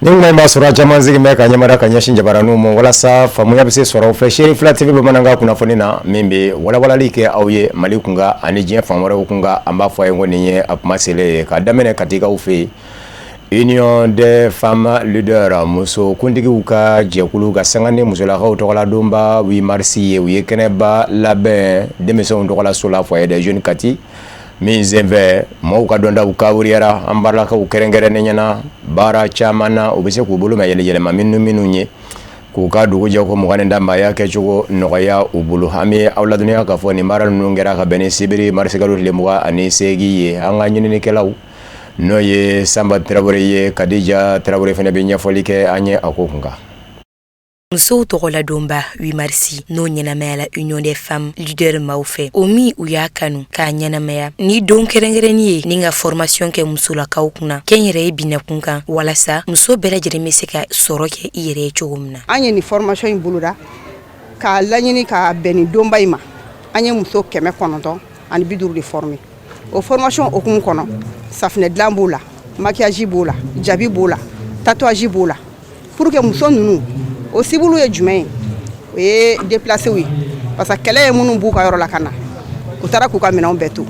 Ninga masura chama zigi meka nyamara kanyashi njabaranu mo wala sa famu ya bise sura ufe sheri flat TV bamananga kuna fonina mimbi wala like auye malikunga anijia famore ukunga ambafu ayengo ninye apumasele kadamene katika ufe Union des femmes leaders muso kundigi uka jekulu ga sangane musola ga utokola domba 8 mars ye wiyekeneba labe demeso utokola sola foyer des jeunes kati Mizembe mauka donda ukawuriera ambara ka ukerengere nenyana bara chamana ubise kubuluma yele maminu minunye kukadu kuja ko mugane ndamba yake chugo noya ubulu hami awla dunia ka foni mara nungera ka bene sibiri marsigalu lemuga anisegi ye anganyini nikelau noye samba Traoré ye Kadija Traoré fene benya folike anye akokunga Muso togola domba 8 marsi no nyanamaya Union des femmes leader maufe omi uyakanu ka nyanamaya ni don kerengereni ninga formation ke musula kaukuna kenyere bina kunka wala sa muso berajere meseka soroke iyere chogumna anye ni formation bulura ka lanyini ka beni domba ima anye muso keme konoto ani biduru de former o formation okun kono safne dlambola maquillage bola jabi bola tatouage bola pour que muso nunu o sibulu ye jumɛn o ye déplacer oui parce que kɛlɛ ye minnu b'u ka yɔrɔ la ka na u taara k'u ka minɛnw bɛɛ to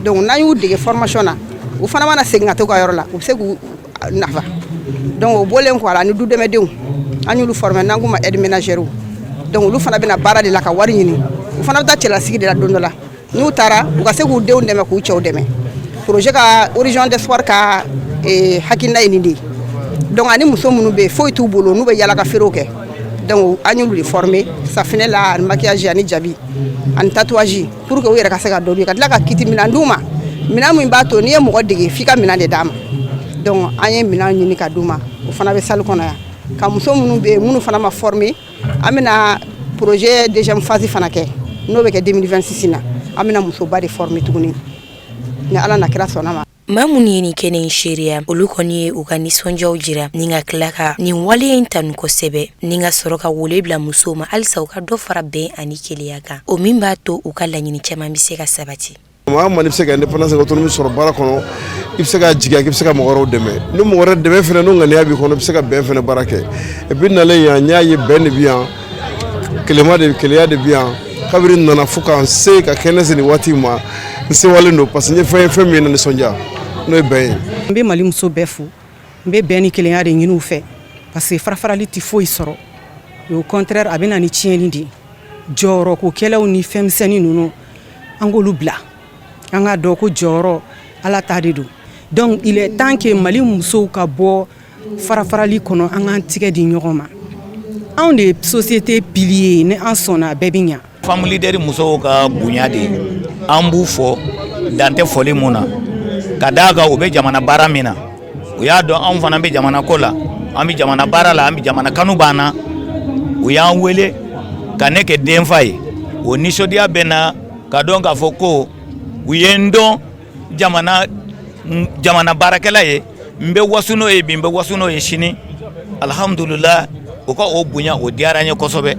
donc n'an y'u dege formation na u fana mana segin ka to ka yɔrɔ la u bɛ se k'u nafa donc o bɔlen kɔ a la ni dudɛmɛdenw an y'olu former n'an k'u ma aide ménagère donc olu fana bɛna baara de la ka wari ɲini u fana bɛ taa cɛlasigi de la don dɔ la n'u taara u ka se k'u denw dɛmɛ k'u cɛw dɛmɛ projet ka horizon d'espoir ka hakilina ye nin de ye donc ani muso minnu bɛ yen foyi t'u bolo n'u bɛ yala ka feerew kɛ donc an y'olu de former safinɛ la maquillage ani jabi ani tatouage pour que u yɛrɛ ka se ka dɔ ka tila ka kiti minɛn d'u ma minɛn min b'a to n'i ye mɔgɔ dege f'i ka minɛn de d'a ma donc an ye minɛn ɲini ka d'u ma o fana bɛ salle kɔnɔ yan ka muso minnu bɛ yen minnu fana ma former an bɛna projet deuxième phase fana kɛ n'o bɛ kɛ 2026 na an bɛna musoba de former tuguni ni ala na kira sɔnna ma Mamuni ni kene sheria ulukoni ukanisonja ujira ninga klaka ni wale intanu kosebe ninga soroka wole bla musoma alisa ukado fara be ani keliyaka o mimba to ukala nyini chama miseka sabati Mama ni biseka independence ko tonu soro bara kono ibseka jiga ibseka mogoro deme no mogoro deme fene no ngani abi kono ibseka ben fene barake e binna le ya nyaaye ben bien kelema de keliya de bien kabiri nana fuka se ka kenese ni watima se wale no parce que fe mi na sonja no ben mbe mali muso befu mbe beni kelenya de nyinu fe parce que farfarali ti foi soro au contraire abena ni tieni di joro ko kelaw ni femseni nuno angolu bla anga do ko joro ala tadidu donc il est temps que mali muso ka bo farfarali kono anga tike di nyogoma on des sociétés piliers ne en sona bebinya family leader muso ka bunyadi ambu fo dante foli muna kadaga ube jamana bara mina uya do an fana be jamana kola an bi jamana bara la an bi jamana kanu bana uya wele kaneke denfai o nisodia bena kadonga foko uyendo jamana barakela ye mbe wasuno e bimbe wasuno e shini alhamdulillah o ko o bunya o diaranye kosobe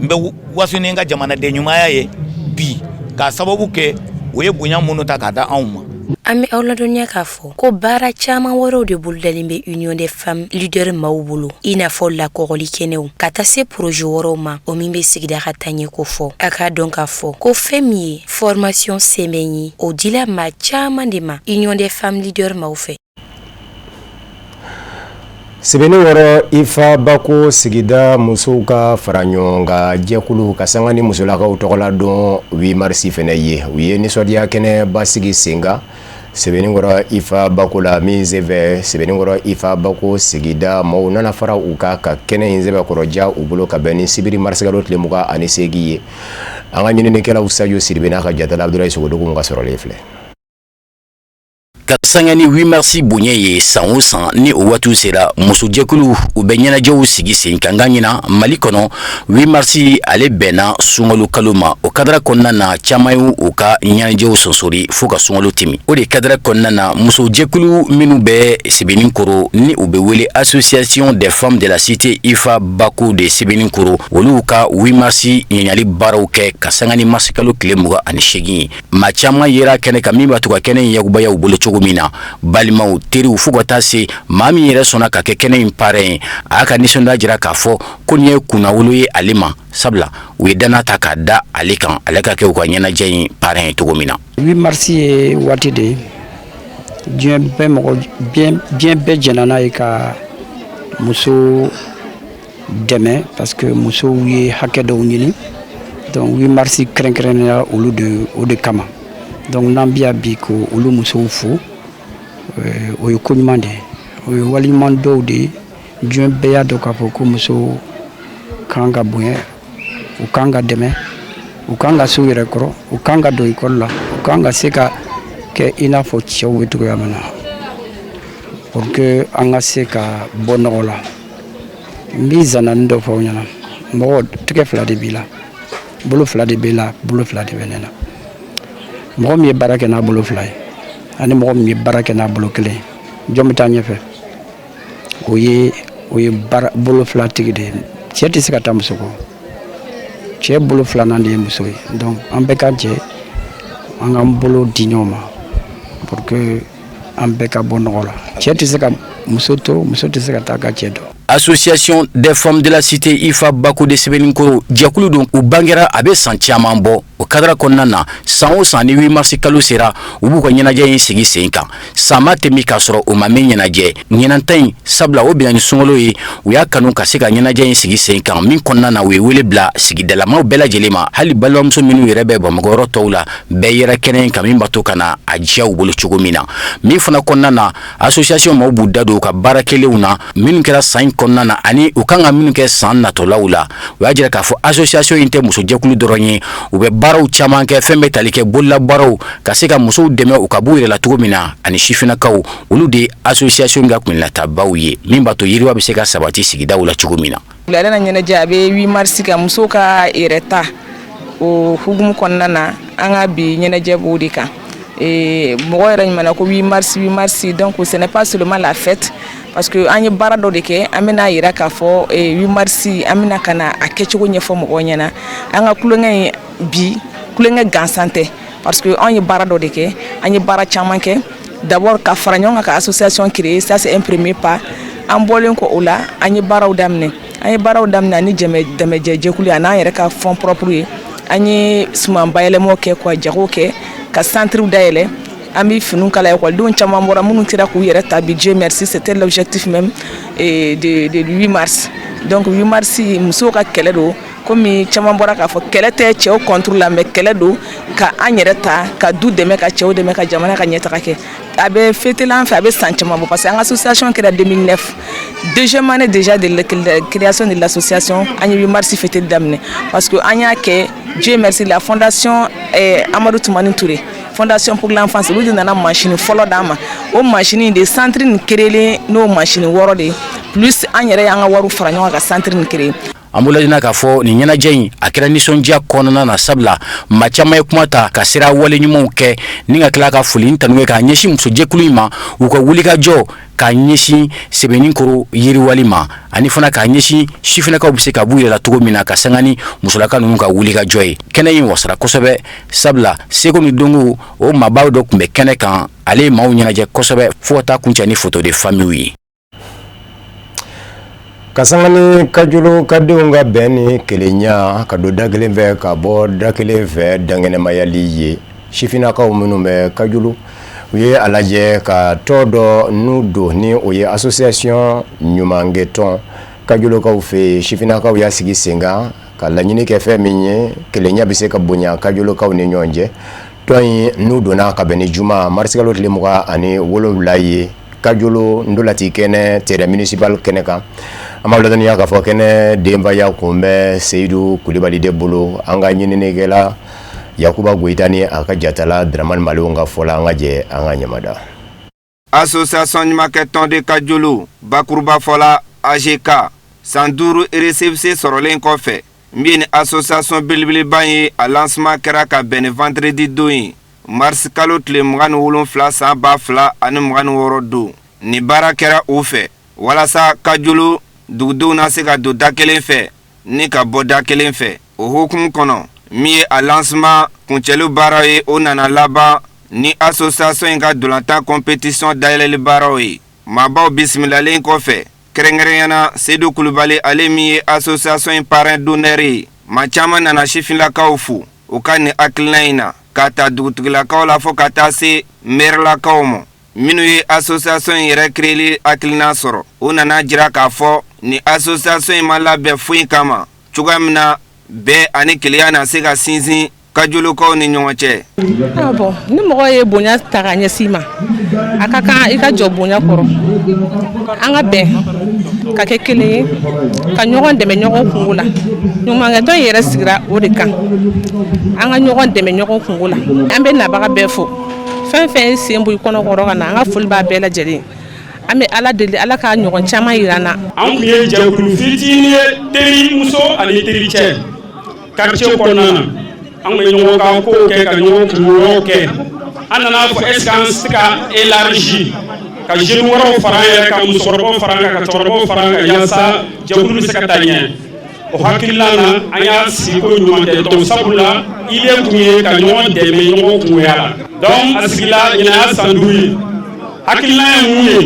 mbe wasuni nga jamana de nyumaya ye bi ka sababu ke oye bunya munu ta kada anuma Ami awladonya kafo ko bara chama woro de buldalimbe Union des femmes leader mawbulu ina fo la koroli kenew kata se projet woro ma o mimbe sigida katanye ko fo aka donc afo ko femie formation semeni o dila ma chama ndema Union des femmes leader mawfe Sibeni woro ifa bako sigida musuka faranyonga jekulu kasangani musulaka utokola don 8 marsi fene ye wiye ni sodia kene basigi singa Sibeni woro ifa bako la mizeve Sibeni woro ifa bako sigida mau nana fara uka ka kene inzebe koroja ubulo ka beni sibiri marsigalo tlemuka anisegi ye anga nyini nekela usayo siribena ka jatala Abdoulaye Sogodoku nga soro lefle Kasangani 8 marsi bunye ye san ni o watu sera muso jekulu u benyana jawu sigi sen kanganyina mali kono 8 marsi ale bena sungolo kaluma o kadra konna na chamayu o ka nyana jawu sonsori fuka sungolo timi o de kadra konna na muso jekulu minu be Sebenin Koro ni u be wele association des femmes de la cité Ifa Bako de Sebenin Koro olu ka 8 marsi nyanyali baraw ke kasangani masikalo klemuga ani shegi ma chama yera kene kamimba tuka kene yakubaya ubolo chogo min na balimaw teriw fo ka taa se maa min yɛrɛ sɔnna ka kɛ kɛnɛ in parrain ye a y'a ka nisɔndiya jira k'a fɔ ko nin ye kunnawolo ye ale ma sabula u ye danna ta k'a da ale kan ale ka kɛ u ka ɲɛnajɛ in parrain ye cogo min na. 8 mars ye waati de diɲɛ bɛɛ mɔgɔ diɲɛ bɛɛ jɛnna n'a ye ka muso dɛmɛ parce que musow ye hakɛ dɔw ɲini donc 8 mars kɛrɛnkɛrɛnnenya olu de kama donc n'an bɛ bi ko olu musow fo o ye ko ɲuman de ye o ye waliɲuman dɔw de ye diɲɛ bɛɛ y'a dɔn k'a fɔ ko muso kan ka bonya u kan ka dɛmɛ u kan ka se u yɛrɛ kɔrɔ u kan ka don école la u kan ka se ka kɛ i n'a fɔ cɛw bɛ cogoya min na pour que an ka se ka bɔ nɔgɔ la n bɛ zanani dɔ fɔ aw ɲɛna mɔgɔ tigɛ fila de b'i la bolo fila de b'i la bolo fila de bɛ ne la mɔgɔ min ye baara kɛ n'a bolo fila ye ani mɔgɔ min ye baara kɛ n'a bolo kelen ye jɔn bɛ taa ɲɛfɛ o ye bolo fila tigi de ye cɛ tɛ se ka taa muso kɔ cɛ bolo filanan de ye muso ye donc an bɛɛ ka jɛ an k'an bolo di ɲɔgɔn ma pour que an bɛɛ ka bɔ nɔgɔ la cɛ tɛ se ka muso to muso tɛ se ka taa ka cɛ dɔn. Association des femmes de la cité IFA Bako de Sɛbɛnninkɔrɔ jɛkulu don u bangera a bɛ san caman bɔ o kadara kɔnɔna na san o san ni 8 mars kalo sera u b'u ka ɲɛnajɛ in sigi sen kan san ma tɛmɛ k'a sɔrɔ u ma min ɲɛnajɛ ɲinanta in sabula o bɛnna ni sunkalo ye u y'a kanu ka se ka ɲɛnajɛ in sigi sen kan min kɔnɔna na u ye wele bila sigidalamaw bɛɛ lajɛlen ma hali balimamuso minnu yɛrɛ bɛ Bamakɔ yɔrɔ tɔw la bɛɛ yɛrɛ kɛnɛ in kan min b'a to ka na a diya u bolo cogo min na min fana kɔnɔna na association maaw b'u da don u ka baara kelenw na minnu kɛra san in kɔnɔna na ani u kan ka minnu kɛ san natɔlaw la u y'a jira k'a fɔ association in tɛ muso jɛkulu dɔrɔn ye u bɛ baaraw caman kɛ fɛn bɛ tali kɛ bololabaaraw ka se ka musow dɛmɛ u ka b'u yɛrɛ la cogo min na ani sifinnakaw olu de association ka kunlatabaw ye min b'a to yiriwa bɛ se ka sabati sigidaw la cogo min na. Ale na ɲɛnajɛ a bɛ 8 mars ka musow ka yɛrɛ ta o hukumu kɔnɔna na an ka bi ɲɛnajɛ b'o de kan mɔgɔ yɛrɛ ɲumanna ko 8 mars donc ce n'est pas seulement la fête parce que an ye baara dɔ de kɛ an bɛna yira k'a fɔ 8 mars an bɛna ka na a kɛcogo ɲɛfɔ mɔgɔw ɲɛna an ka kulonkɛ in bi kulonkɛ gansan tɛ parce que an ye baara dɔ de kɛ an ye baara caman kɛ d'abord ka fara ɲɔgɔn kan ka association créer ça c'est un premier pas an bɔlen kɔ o la an ye baaraw daminɛ ani dɛmɛjɛkulu an n'an yɛrɛ ka fond propre ye an ye suman bayɛlɛmaw kɛ ka jago kɛ ka centre dayɛlɛ an bɛ finiw kala ekɔlidenw caman bɔra minnu sera k'u yɛrɛ ta bi Dieu merci c'était l'objectif même de 8 mars donc 8 mars musow ka kɛlɛ don komi caman bɔra k'a fɔ kɛlɛ tɛ cɛw contre la mais kɛlɛ don ka an yɛrɛ ta ka du dɛmɛ ka cɛw dɛmɛ ka jamana ka ɲɛtaga kɛ a bɛ fêter an fɛ a bɛ san caman bɔ parce que an ka association kɛra 2009 deuxième année déjà de la création de l'association an ye 8 mars fêter daminɛ parce que an y'a kɛ Dieu merci la fondation Amadou Toumani Touré fondation pour l'enfance olu de nana machine fɔlɔ d'an ma o machine de centre nin créer n'o machine 6 de plus an yɛrɛ y'an ka wariw fara ɲɔgɔn kan ka centre nin créer. An b'o lajɛ k'a fɔ nin ɲɛnajɛ in a kɛra nisɔndiya kɔnɔna na sabula maa caman ye kuma ta ka sira wale ɲumanw kɛ ni ka tila ka foli tanu kɛ k'a ɲɛsin muso jɛkulu in ma u ka wulikajɔ k'a ɲɛsin Sɛbɛnninkɔrɔ yiriwali ma ani fana k'a ɲɛsin sifinnakaw bɛ se ka b'u yɛrɛ la cogo min na ka sanga ni musolaka ninnu ka wulikajɔ ye kɛnɛ in wasara kosɛbɛ sabula seko ni dongo o maabaw dɔ tun bɛ kɛnɛ kan ale ye maaw ɲɛnajɛ kosɛbɛ fo ka taa kuncɛ ni photo de famille ye. Kasangani kajulu kadunga ka bɛnni kelenya ka don da kelen fɛ ka bɔ da kelen fɛ dangɛnɛmayali ye sifinnakaw minnu bɛ kajulu u ye a lajɛ ka tɔ dɔ n'u don ni o ye association ɲumankɛtɔn kajulukaw fɛ sifinnakaw y'a sigi sen kan ka laɲini kɛ fɛn min ye kelenya bɛ se ka bonya kajulukaw ni ɲɔgɔn cɛ tɔn in n'u donna ka bɛn ni juma marisikalo tile 27 ye kajulu ndolati kɛnɛ terrain municipal kɛnɛ kan an b'a ladɔnniya k'a fɔ kɛnɛ denbaya kun bɛ Seyidu Kulibali de bolo an ka ɲininikɛla Yakuba Goyita ni a ka jatala Dramani Maliw ka fɔla an ka jɛ an ka ɲɛmada. Association ɲumankɛtɔn de Kajulu bakuruba fɔla AGK san 5 RCFC sɔrɔlen kɔfɛ min association belebeleba ye a lancement kɛra ka bɛn ni vendredi don ye mars kalo tile 27 san 2026 don ni baara kɛra u fɛ walasa Kajulu dugudenw na se ka don da kelen fɛ ni ka bɔ da kelen fɛ o hukumu kɔnɔ min ye a lancement kuncɛli baara ye o nana laban ni association in ka dolantan compétition dayɛlɛli baaraw ye maabaw bisimilalen kɔfɛ kɛrɛnkɛrɛnyana Seydou Kulubali ale min ye association in parrain d'honneur ye maa caaman nana sifinlakaw fu u ka ni hakilina in na k'a ta dugutigilakaw la fɔ ka taa se mairelakaw ma minnu ye association in yɛrɛ créeli hakilina sɔrɔ u nana jira k'a fɔ ni association in ma labɛn foyi kama cogoya min na bɛɛ ani keleya na se ka sinsin kajulukaw ni ɲɔgɔn cɛ. Bon ni mɔgɔ ye bonya ta ka ɲɛsin ma a ka kan i ka jɔ bonya kɔrɔ an ka bɛn ka kɛ kelen ye ka ɲɔgɔn dɛmɛ ɲɔgɔn kungo la ɲumankɛtɔ yɛrɛ sigira o de kan an ka ɲɔgɔn dɛmɛ ɲɔgɔn kungo la an bɛ nabaga bɛɛ fo fɛn fɛn ye sen bɔ i kɔnɔ kɔrɔ ka na an ka foli b'a bɛɛ lajɛlen an bɛ ala deli ala ka ɲɔgɔn caman yira an na. An kun ye jɛkulu fitinin ye teri muso ani teri cɛ quartier kɔnɔna na an kun ye ɲɔgɔn kan kow kɛ ka ɲɔgɔn kungow kɛ an nana fɔ est ce que an se ka élargi ka jeune wɛrɛw fara an yɛrɛ kan musokɔrɔbaw fara an kan ka cɛkɔrɔbaw fara an kan yaasa jɛkulu bɛ se ka taa ɲɛ o hakilina na an y'a sigi ko ɲuman kɛ donc sabula ile kun ye ka ɲɔgɔn dɛmɛ ɲɔgɔn kungoya la donc a sigila ɲinɛ y'a san 5 ye hakilina ye mun ye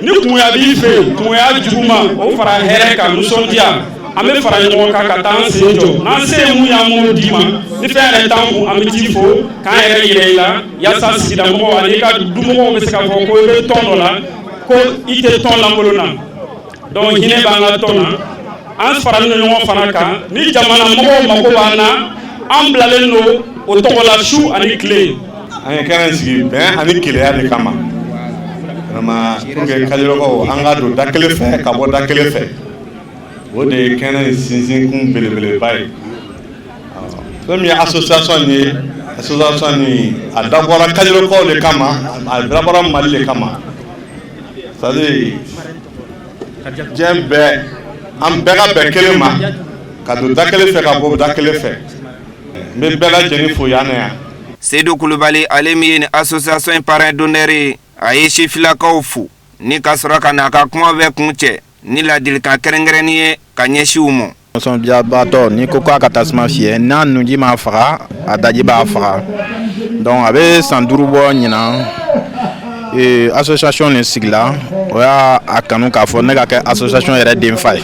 ni kungoya b'i fɛ yen kungoya juguman o fara hɛrɛ kan nisɔndiya an bɛ fara ɲɔgɔn kan ka taa an sen jɔ n'an se ye mun y'an m'o d'i ma ni fɛn yɛrɛ t'an kun an bɛ t'i fo k'an yɛrɛ yira i la yaasa sigidamɔgɔw ani ka dumɔgɔw bɛ se k'a fɔ ko i bɛ tɔn dɔ la ko i tɛ tɔn lankolon na donc hinɛ b'an ka tɔn na an faralen don ɲɔgɔn fana kan ni jamana mɔgɔw mako b'an na an bilalen don o tɔgɔ la su ani tile. An ye kɛnɛ sigi bɛn ani keleya de kama vraiment pour que kajulakaw an ka don da kelen fɛ ka bɔ da kelen fɛ o de ye kɛnɛ sinsin kun belebeleba ye fɛn min ye association ye association ni a dabɔra kajulakaw de kama a dabɔra Mali de kama c'est à dire diɲɛ bɛɛ an bɛɛ ka bɛn kelen ma ka don da kelen fɛ ka bɔ da kelen fɛ n bɛ bɛɛ lajɛlen fo yan yan. Seydou Kulubali ale min ye ni association in parrain d'honneur ye a ye sifilakaw fu ni ka sɔrɔ ka n'a ka kuma bɛɛ kun cɛ ni ladilikan kɛrɛnkɛrɛnni ye ka ɲɛsin u ma. Nisɔndiyabaatɔ ni ko k'a ka tasuma fiyɛ n'a nunji m'a faga a daji b'a faga donc a bɛ san 5 bɔ ɲinan association nin sigila o y'a a kanu k'a fɔ ne ka kɛ association yɛrɛ den fa ye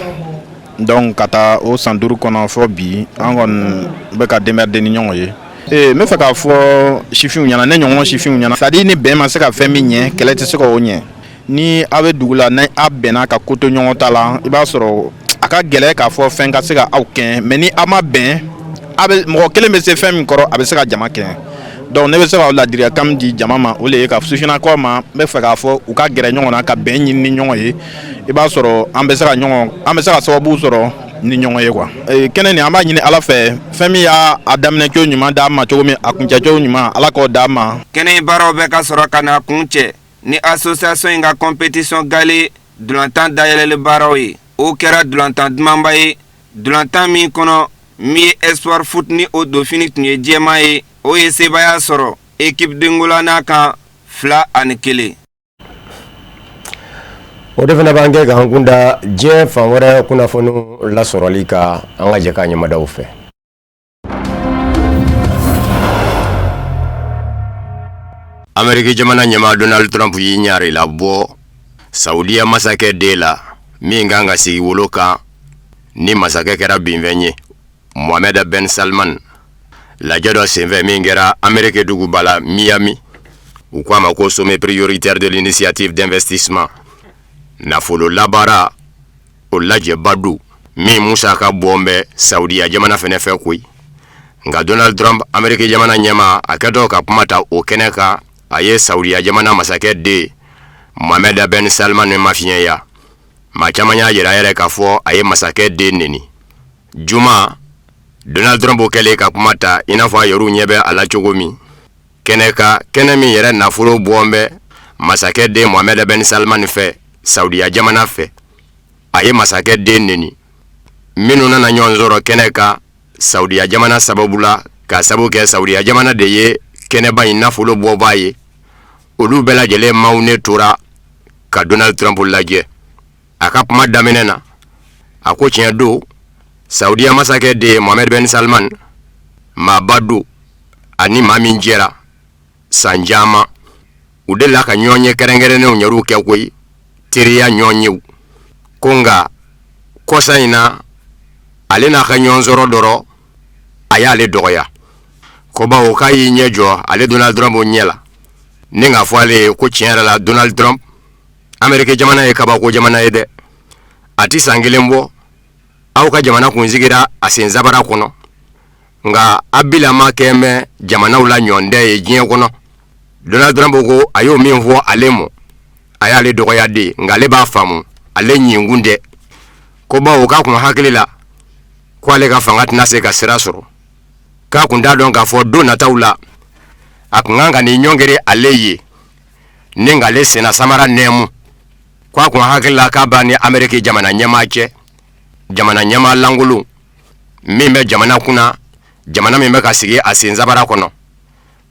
donc ka taa o san 5 kɔnɔ fɔ bi an kɔni bɛ ka démerder ni ɲɔgɔn ye. n bɛ fɛ k'a fɔ sifinw ɲɛna ne ɲɔgɔn sifinw ɲɛna c'est à dire ni bɛn ma se ka fɛn min ɲɛ kɛlɛ tɛ se k'o ɲɛ ni a bɛ dugu la ni a bɛnna ka ko to ɲɔgɔn ta la i b'a sɔrɔ a ka gɛlɛn k'a fɔ fɛn ka se ka aw kɛɲɛ mais ni a ma bɛn a bɛ mɔgɔ kelen bɛ se fɛn min kɔrɔ a bɛ se ka jama kɛɲɛ donc ne bɛ se ka ladilikan min di jama ma o de ye ka sifinnakaw ma n bɛ fɛ k'a fɔ u ka gɛrɛ ɲɔgɔn na ka bɛn ɲini ni ɲɔgɔn ye i b'a sɔrɔ an bɛ se ka sababu sɔrɔ ni ɲɔgɔn ye quoi kɛnɛ nin an b'a ɲini ala fɛ fɛn min y'a daminɛ cogo ɲuman d'a ma cogo min a kuncɛ cogo ɲuman ala k'o d'a ma. Kɛnɛ in baaraw bɛ ka sɔrɔ ka na kun cɛ ni association in ka compétition gale dolantan dayɛlɛli baaraw ye o kɛra dolantan dumanba ye dolantan min kɔnɔ min ye espoir foot ni o dofini tun ye jɛman ye o ye sebaya sɔrɔ équipe dengola n'a kan 2-1. o de fana b'an kɛ k'an kunda diɲɛ fan wɛrɛ kunnafoniw lasɔrɔli ka an ka jɛ k'a ɲɛmadaw fɛ. Ameriki jamana ɲɛmaa Donald Trump y'i ɲaari labɔ Saudiya masakɛ den la min kan ka sigi wolo kan ni masakɛ kɛra binfɛn ye Mohammed Ben Salman lajɛ dɔ senfɛ min kɛra Ameriki duguba la Miami u k'a ma ko sommet prioritaire de l'initiative d'investissement nafolo labara o lajɛba don min musaka bɔn bɛ Saudiya jamana fɛnɛ fɛ koyi nka Donald Trump Ameriki jamana ɲɛmaa a kɛtɔ ka kuma ta o kɛnɛ kan a ye Saudiya jamana masakɛ den Mohammed Ben Salman mafiɲɛya maa caman y'a yira yɛrɛ k'a fɔ a ye masakɛ den neni juma Donald Trump kɛlen ka kuma ta i n'a fɔ a yɛrɛw ɲɛ bɛ a la cogo min kɛnɛ min yɛrɛ nafolo bɔn bɛ masakɛ den Mohammed Ben Salman fɛ Saudiya jamana fɛ a ye masakɛ den neni minnu nana ɲɔgɔn sɔrɔ kɛnɛ kan Saudiya jamana sababu la ka sababu kɛ Saudiya jamana de ye kɛnɛba in nafolo bɔbaa ye olu bɛɛ lajɛlen maaw ne tora ka Donald Trump lajɛ a ka kuma daminɛ na a ko tiɲɛ don Saudiya masakɛ de Mohammed Ben Salman maaba don ani maa min jɛra sanjama u de la ka ɲɔɲe kɛrɛnkɛrɛnnen u ɲɛr'u kɛ koyi teriya ɲɔɲew ko nga kɔsa in na ale n'a ka ɲɔgɔn sɔrɔ dɔrɔn a y'ale dɔgɔya ko bawo k'a y'i ɲɛ jɔ ale Donald Trump ɲɛ la ni k'a fɔ ale ye ko tiɲɛ yɛrɛ la Donald Trump Amérique jamana ye kabako jamana ye dɛ a ti san kelen bɔ aw ka jamana kun sigira a sen zabara kɔnɔ nga abilama kɛmɛ jamanaw la ɲɔndɛ ye diɲɛ kɔnɔ Donald Trump ko a y'o min fɔ ale mɔ a y'ale dɔgɔya de nga ale b'a faamu ale ɲinkun dɛ ko bawo k'a kun hakili la ko ale ka fanga tɛna se ka sira sɔrɔ k'a kun t'a dɔn k'a fɔ don nataw la a kun kan ka ni ɲɔngere ale ye ni ngale sena samara nɛmu ko a kun hakili la k'a b'a ni Amérique jamana ɲɛmaa cɛ jamana ɲɛmaa langolo min bɛ jamana kunna jamana min bɛ ka sigi a sen zabara kɔnɔ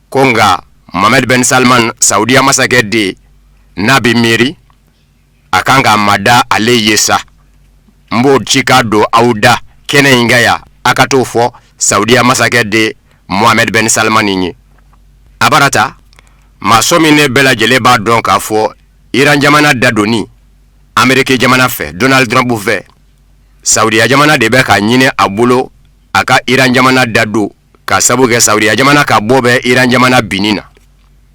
ko nga Mohammed Ben Salman Saudiya masakɛ de n'a bi miiri a kan ka mada ale ye sa mbo ci ka don aw da kɛnɛ in kan ya a ka t'o fɔ Saudiya masakɛ de Mohammed Ben Salman ye a barata maso min ne bɛɛ lajɛlen b'a dɔn k'a fɔ Iran jamana dadoni Amérique jamana fɛ Donald Trump fɛ Saudiya jamana de bɛ ka ɲini a bolo a ka Iran jamana dado ka sabu kɛ Saudiya jamana ka bɔ bɛ Iran jamana binin na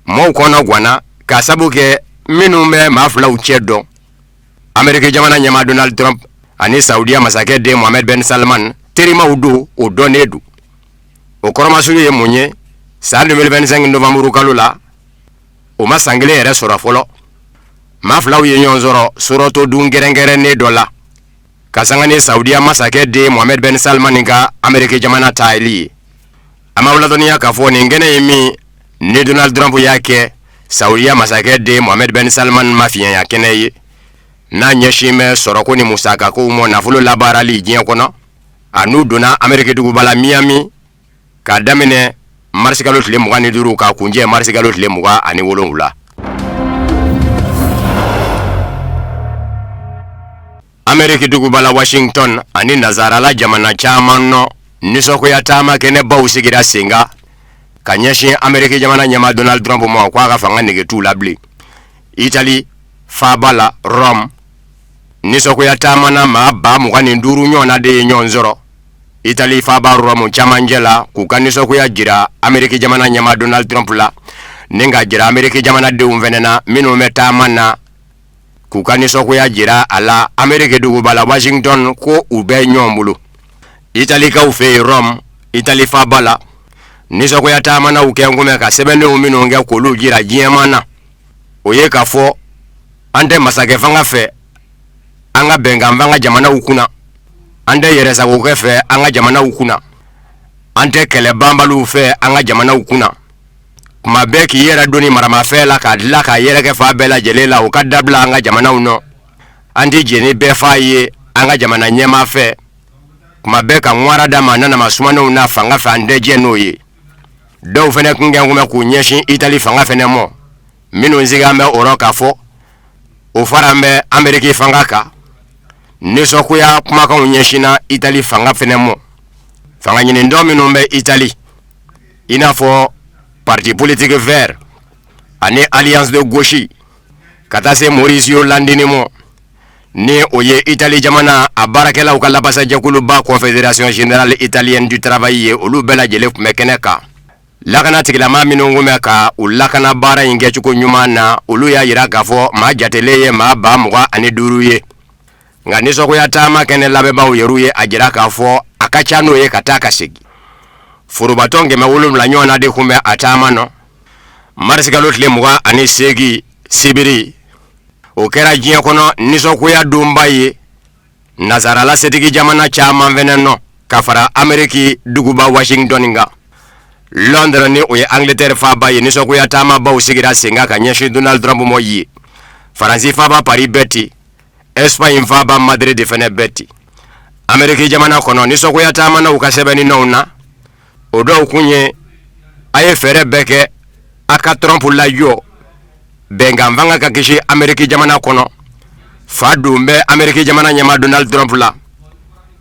mɔɔw kɔnɔ gwana ka sabu kɛ minnu bɛ maa filaw cɛ dɔn Amérique jamana ɲɛmaa Donald Trump ani Saudiya masakɛ de Mohammed Ben Salman terimaw do o dɔnnen do o kɔrɔmasuru ye mun ye san 2025 novembre kalo la o ma san kelen yɛrɛ sɔrɔ fɔlɔ maa filaw ye ɲɔgɔn sɔrɔ soroto dun gɛrɛngɛrɛnnen dɔ la ka sanga ni Saudiya masakɛ de Mohammed Ben Salman ka Amérique jamana taali ye a ma ladɔnniya k'a fɔ nin kɛnɛ ye min ni Donald Trump y'a kɛ Saudiya masakɛ de Mohammed Ben Salman ma fiɲɛya kɛnɛ ye n'a ɲɛsin bɛ sɔrɔko ni musakakow mɔ nafolo labaarali diɲɛ kɔnɔ a n'u donna Amérique duguba la Miami k'a daminɛ mars kalo tile 25 k'a kunjɛ mars kalo tile 27 Amérique duguba la Washington ani nazarala jamana caman nɔ nisɔngoya taama kɛnɛ baw sigira senga ka ɲɛsin Amérique jamana ɲɛmaa Donald Trump ma ko a ka fanga nege t'u la bilen Italie faaba la Rome nisɔngoya taama na maa 25 ɲɔgɔnna de ye ɲɔgɔn sɔrɔ Italie faaba Rome camancɛ la k'u ka nisɔngoya jira Amérique jamana ɲɛmaa Donald Trump la ni ka jira Amérique jamana denw fɛnɛ na minnu bɛ taama na k'u ka nisɔngoya jira a la Amérique duguba la Washington ko u bɛ ɲɔgɔn bolo Italie kaw fɛ Rome Italie faaba la nisɔngoya taama na u kɛ ngomɛ ka sɛbɛndenw minnu kɛ k'olu jira diɲɛma na o ye k'a fɔ an tɛ masakɛ fanga fɛ an ka bɛnkan fanga jamanaw kunna an tɛ yɛrɛsagokɛ fɛ an ka jamanaw kunna an tɛ kɛlɛ banbaliw fɛ an ka jamanaw kunna kuma bɛɛ k'i yɛrɛ doni maramafɛn la k'a dila k'a yɛrɛ kɛ fa bɛɛ lajɛlen la o ka dabila an ka jamanaw nɔ an tɛ jɛni bɛɛ f'a ye an ka jamana ɲɛmaa fɛ kuma bɛɛ ka ŋwara da ma nanama sumanenw na fanga fɛ an tɛ jɛ n'o ye dɔw fɛnɛ kun kɛ ngomɛ k'u ɲɛsin Italie fanga fɛnɛ mɔ minnu sigan bɛ o rɔ k'a fɔ o fara bɛ Amérique fanga kan nisɔngoya kumakanw ɲɛsinna Italie fanga fɛnɛ mɔ fanga ɲinindɔ minnu bɛ Italie i n'a fɔ parti politique vert ani alliance de gauche ka taa se Mauricio Landini mɔ ni o ye Italie jamana a baarakɛlaw ka labasajɛkuluba Confédération Générale Italienne du Travail ye olu bɛɛ lajɛlen tun bɛ kɛnɛ kan lakana tigilama minnu kun bɛ ka u lakana baara in kɛcogo ɲuman na olu y'a yira k'a fɔ maa jatelen ye maa 25 ye nka nisɔngoya taama kɛnɛ labɛnbaaw yer'u ye a jira k'a fɔ a ka ca n'o ye ka taa ka segin forobatɔn 700 ɲɔgɔnna de kun bɛ a taama nɔ mars kalo tile 28 sibiri o kɛra diɲɛ kɔnɔ nisɔngoya donba ye nazarala setigi jamana caman fɛnɛ nɔ ka fara Amérique duguba Washington kan Londres ni o ye Angleterre faaba ye nisɔngoya taama baw sigira senga ka ɲɛsin Donald Trump mɔ ye Faransi faaba Paris bɛɛ ten Espagne faaba Madrid fɛnɛ bɛɛ ten Amérique jamana kɔnɔ nisɔngoya taama na u ka sɛbɛnninɛw na o dɔw kun ye a ye fɛɛrɛ bɛɛ kɛ a ka Trump lajɔ bɛnkan fanga ka kisi Amérique jamana kɔnɔ fa don bɛ Amérique jamana ɲɛmaa Donald Trump la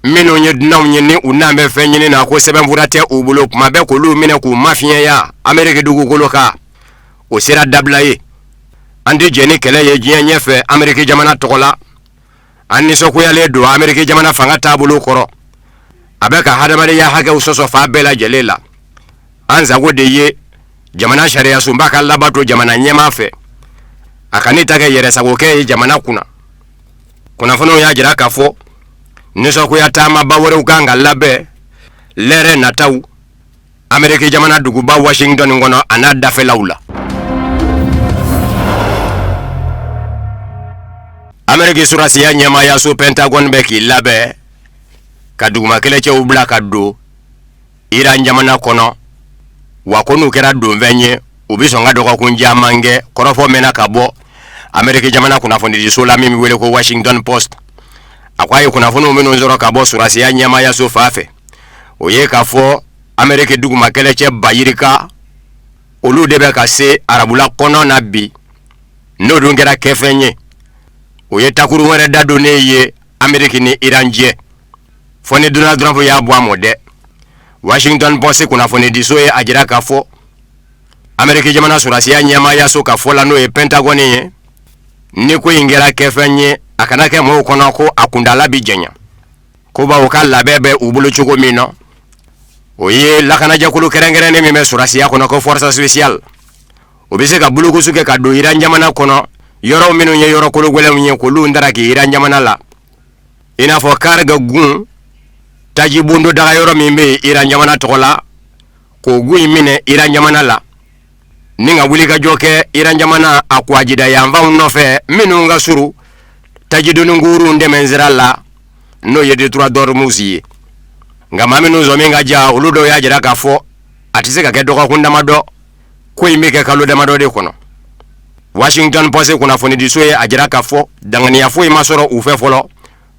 minnu ye dunanw ye ni u n'an bɛ fɛn ɲini na ko sɛbɛnfura tɛ u bolo kuma bɛɛ k'olu minɛ k'u mafiɲɛya Amérique dugukolo kan o sera dabila ye an tɛ jɛn ni kɛlɛ ye diɲɛ ɲɛfɛ Ameriki jamana tɔgɔ la an nisɔngoyalen don Ameriki jamana fanga taabolo kɔrɔ a bɛ ka hadamadenya hakɛw sɔsɔ fa bɛɛ lajɛlen la an sago de ye jamana sariya sunba ka labato jamana ɲɛmaa fɛ a ka ni ta kɛ yɛrɛsagokɛ ye jamana kunna kunnafoniw y'a jira k'a fɔ nisɔngoya taamaba wɛrɛw kan ka labɛn lɛrɛ nataw Ameriki jamana duguba Washington kɔnɔ a n'a dafɛlaw la Ameriki surasiya ɲɛmaayaso Pentagon bɛ k'i labɛn ka duguma kɛlɛcɛw bila ka don Iran jamana kɔnɔ wa ko n'u kɛra donfɛn ye u bɛ sɔn ka dɔgɔkun caman kɛ kɔrɔfɔ mɛnna ka bɔ Ameriki jamana kunnafonidiso la min bɛ wele ko Washington Post a ko a ye kunnafoniw minnu sɔrɔ ka bɔ surasiya ɲɛmaayaso fan fɛ o ye k'a fɔ Ameriki duguma kɛlɛcɛ bayirika olu de bɛ ka se arabula kɔnɔ na bi n'o dun kɛra kɛfɛn ye o ye takuru wɛrɛ da donnen ye Ameriki ni Iran cɛ fɔ ni Donald Trump y'a bɔ a mɔ dɛ Washington Post kunnafonidiso ye a jira k'a fɔ Ameriki jamana surasiya ɲɛmaayaso ka fɔ la n'o ye Pentagon ye ni ko in kɛra kɛfɛn ye a kana kɛ mɔgɔw kɔnɔ ko a kundala bi jɛnya ko bawo ka labɛn bɛ u bolo cogo min na o ye lakanajɛkulu kɛrɛnkɛrɛnnen min bɛ surasiya kɔnɔ ko force spéciale o bɛ se ka bulukusu kɛ ka don Iran jamana kɔnɔ yɔrɔ minnu ye yɔrɔ kologɛlɛnw ye k'olu ndaraki Iran jamana la i n'a fɔ Karga gun tajibundo daga yɔrɔ min bɛ Iran jamana tɔgɔ la k'o gun in minɛ Iran jamana la ni ka wuli ka jɔ kɛ Iran jamana a kuwajida yanfanw nɔfɛ minnu ka surun tajidoningurun dɛmɛ sira la n'o ye Detroit d'Ormuz ye nka maa minnu zɔmin ka ja olu dɔw y'a jira k'a fɔ a tɛ se ka kɛ dɔgɔkun damadɔ ko in bɛ kɛ kalo damadɔ de kɔnɔ Washington Post kunnafonidiso ye a jira k'a fɔ danganiya foyi ma sɔrɔ u fɛ fɔlɔ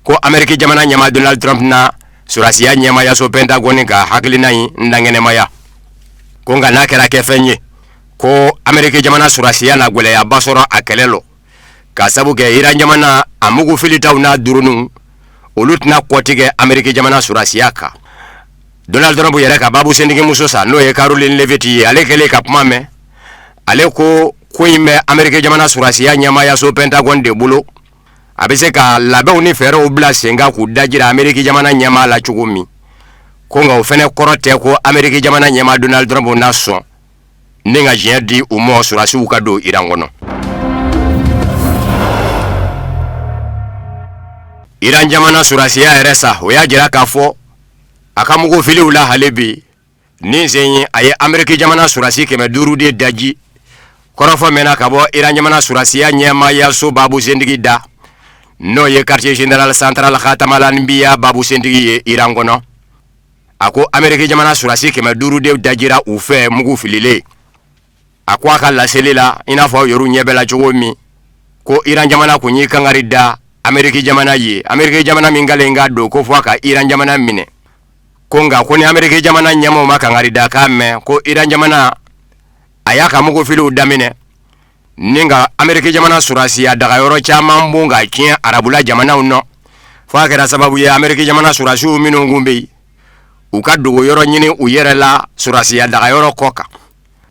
ko Ameriki jamana ɲɛmaa Donald Trump na surasiya ɲɛmaayaso Pentagon ka hakilina in ndangɛnɛmaya ko nka n'a kɛra kɛfɛn ye ko Ameriki jamana surasiya na gwɛlɛyaba sɔrɔ a kɛlɛ lɔ ka sabu kɛ Iran jamana a mugu filitaw n'a duruniw olu tɛna kɔtigɛ Ameriki jamana surasiya kan Donald Trump yɛrɛ ka babu sentigi muso sa n'o ye Caroline Levitt ye ale kɛlen ka kuma mɛn ale ko in bɛ Ameriki jamana surasiya ɲɛmaayaso Pentagon de bolo a bɛ se ka labɛnw ni fɛɛrɛw bila sen kan k'u dajira Ameriki jamana ɲɛmaa la cogo min ko nka o fɛnɛ kɔrɔ tɛ ko Ameriki jamana ɲɛmaa Donald Trump na sɔn ni ka diɲɛ di u mɔ surasiw ka don Iran kɔnɔ Iran jamana surasiya yɛrɛ sa o y'a jira k'a fɔ a ka mugu filiw la hali bi ni sen ye a ye Ameriki jamana surasi 500 de daji kɔrɔfɔ mɛnna ka bɔ Iran jamana surasiya ɲɛmaayaso babu sentigi da n'o ye quartier général central Khatamal-Anbiya babu sentigi ye Iran kɔnɔ a ko Ameriki jamana surasi 500 de dajira u fɛ mugu fililen a ko a ka laseli la i n'a fɔ yɔrɔ ɲɛ bɛ la cogo min ko Iran jamana kun y'i kangari da Ameriki jamana ye Ameriki jamana min kalen ka don ko fɔ a ka Iran jamana minɛ ko nka ko ni Ameriki jamana ɲɛmaaw ma kangari da k'a mɛn ko Iran jamana a y'a ka mugu filiw daminɛ ni ka Ameriki jamana surasiya dagayɔrɔ caman bon ka tiɲɛ arabula jamanaw nɔ fɔ a kɛra sababu ye Ameriki jamana surasiw minnu kun bɛ yen u ka dogo yɔrɔ ɲini u yɛrɛ la surasiya dagayɔrɔ kɔ kan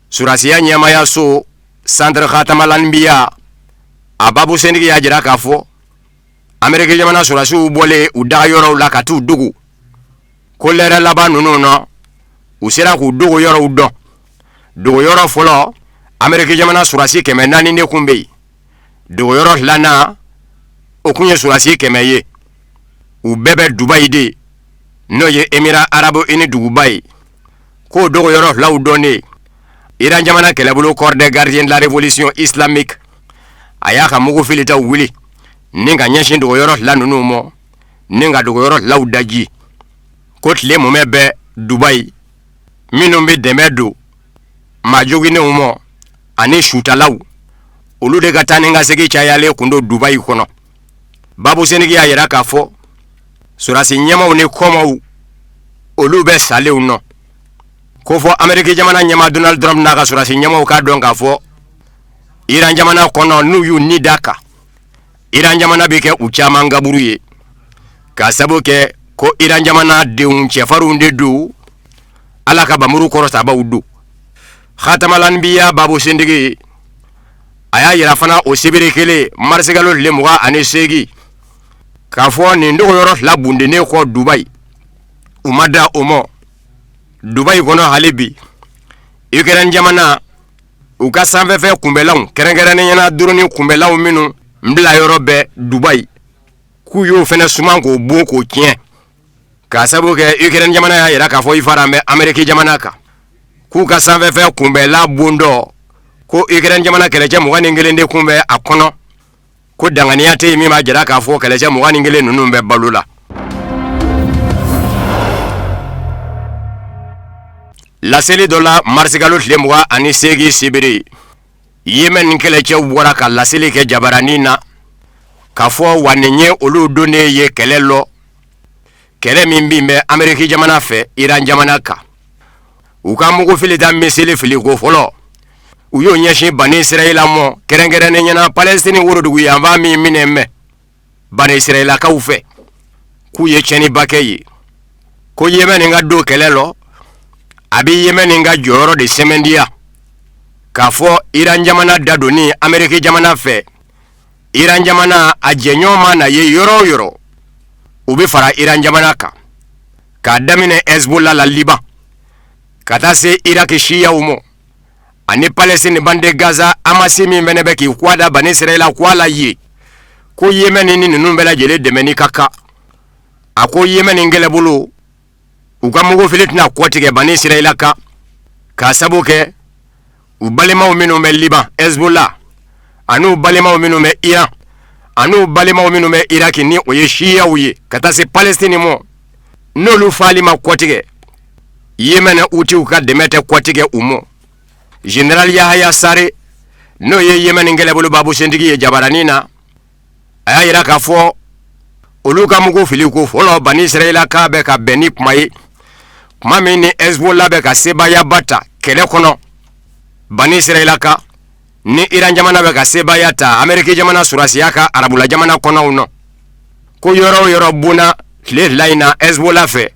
surasiya ɲɛmaayaso centre Khatamal-Anbiya a babu sentigi y'a jira k'a fɔ Ameriki jamana surasiw bɔlen u dagayɔrɔw la ka t'u dogo ko lɛrɛ laban ninnu na u sera k'u dogo yɔrɔw dɔn dogo yɔrɔ fɔlɔ Ameriki jamana surasi 400 de kun bɛ yen dogo yɔrɔ filanan o kun ye surasi 100 ye u bɛɛ bɛ Dubaï de n'o ye Émirats Arabes Unis duguba ye k'o dogo yɔrɔ filaw dɔnnen Iran jamana kɛlɛbolo corps des gardiens de la révolution islamique a y'a ka mugu filitaw wuli ni ka ɲɛsin dogo yɔrɔ fila ninnu mɔ ni ka dogo yɔrɔ filaw daji ko tile mumɛ bɛ Dubaï minnu bɛ dɛmɛ don maajoginenw mɔ ani sutalaw olu de ka taa ni ka segin cayalen kun don Dubaï kɔnɔ babu sentigi y'a jira k'a fɔ surasi ɲɛmaaw ni kɔmaw olu bɛ salenw nɔ ko fɔ Ameriki jamana ɲɛmaa Donald Trump n'a ka surasi ɲɛmaaw k'a dɔn k'a fɔ Iran jamana kɔnɔ n'u y'u ni da kan Iran jamana bɛ kɛ u caman gaburu ye k'a sabu kɛ ko Iran jamana denw cɛfarinw de don Ala ka bamuru kɔrɔ sabaw don khatamal anbiya babu sindigi aya yira fana o sibiri kele marsigalo le muga ani segi ka fo ni ndo yoro la bunde ne ko Dubai umada omo Dubai kono halibi ikeren jamana uka sanfɛ fɛ kunbɛlanw kɛrɛnkɛrɛnnen ɲɛna duruni kunbɛlanw minnu mbila yɔrɔ bɛ Dubai k'u y'o fɛnɛ suman k'o bon k'o tiɲɛ k'a sabu kɛ Ukraine jamana y'a yira k'a fɔ i fara bɛ Amérique jamana kan k'u ka sanfɛ fɛ kunbɛla bon dɔ ko Ukraine jamana kɛlɛcɛ 21 de kunbɛ a kɔnɔ ko danganiya tɛ yen min b'a jira k'a fɔ kɛlɛcɛ 21 ninnu bɛ balo la. Laseli dɔ la marsigalo tile 28 sibiri Yemen kɛlɛcɛw bɔra ka laseli kɛ jabaranin na k'a fɔ wa nin ye olu donnen ye kɛlɛ lɔ kɛlɛ min bin bɛ Amérique jamana fɛ Iran jamana kan u ka mugu fili ta misili fili ko fɔlɔ u y'o ɲɛsin Bani Israɛla mɔ kɛrɛnkɛrɛnnen ɲɛna Palestine worodugu yanfan min minɛ mɛ Bani Israɛlakaw fɛ k'u ye tiɲɛniba kɛ ye ko Yemen ka don kɛlɛ lɔ a bɛ Yemen ka jɔyɔrɔ de sɛmɛndiya k'a fɔ Iran jamana dadonni Amérique jamana fɛ Iran jamana a jɛɲɔgɔn ma na ye yɔrɔ o yɔrɔ u bɛ fara Iran jamana kan k'a daminɛ Hezbollah la Liban ka taa se Iraki siyaw mɔ ani Palestine bande Gaza Hamasi min fɛnɛ bɛ k'i kɔ da Bani Israɛla kɔ a la ye ko Yemen ni ninnu bɛɛ lajɛlen dɛmɛni ka kan a ko Yemen kɛlɛbolo u ka mugu fili tɛna kɔtigɛ Bani Israɛla kan k'a sabu kɛ u balimaw minnu bɛ Liban Hezbollah an'u balimaw minnu bɛ Iran an'u balimaw minnu bɛ Iraki ni o ye siyaw ye ka taa se Palestine mɔ n'olu fali ma kɔtigɛ Yemen utiw ka dɛmɛ tɛ kɔtigɛ u mɔ General Yahya Sare n'o ye Yemen kɛlɛbolo babu sentigi ye jabaranin na a y'a yira k'a fɔ olu ka mugu fili ko fɔlɔ Bani Israɛla ka bɛ ka bɛn ni kuma ye kuma min ni Hezbollah bɛ ka sebaya bata kɛlɛ kɔnɔ Bani Israɛla ka ni Iran jamana bɛ ka sebaya ta Amérique jamana surasiya ka arabula jamana kɔnɔw nɔ ko yɔrɔ o yɔrɔ bonna tile fila in na Hezbollah fɛ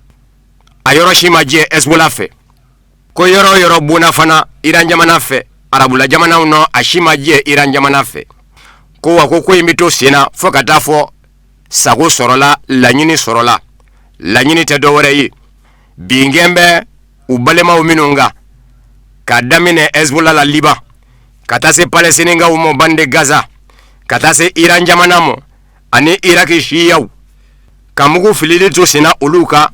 a yɔrɔ si ma jɛ Hezbollah fɛ ko yɔrɔ o yɔrɔ bonna fana Iran jamana fɛ arabula jamanaw nɔ a si ma jɛ Iran jamana fɛ ko wa ko in bɛ to sen na fo ka taa fɔ sago sɔrɔla laɲini sɔrɔla laɲini tɛ dɔwɛrɛ ye bingɛn bɛ u balimaw minnu kan ka daminɛ Hezbollah la Liban ka taa se Palestinikaw mɔ bande Gaza ka taa se Iran jamana mɔ ani Iraki siyaw ka mugu filili to senna olu kan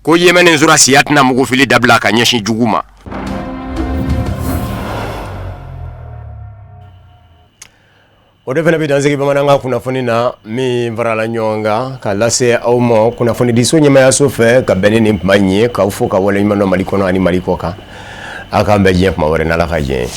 ko Yemen surasiya tɛna mugu fili dabila ka ɲɛsin jugu ma. O de fana bɛ dansigi bamanankan kunnafoni na min farala ɲɔgɔn kan ka lase aw ma kunnafoni diso ɲɛmaayaso fɛ ka bɛn ni nin kuma in ye k'aw fo ka waleɲuman dɔn Mali kɔnɔ ani Mali kɔ kan aw k'an bɛn diɲɛ kuma wɛrɛ n'Ala ka diɲɛ ye.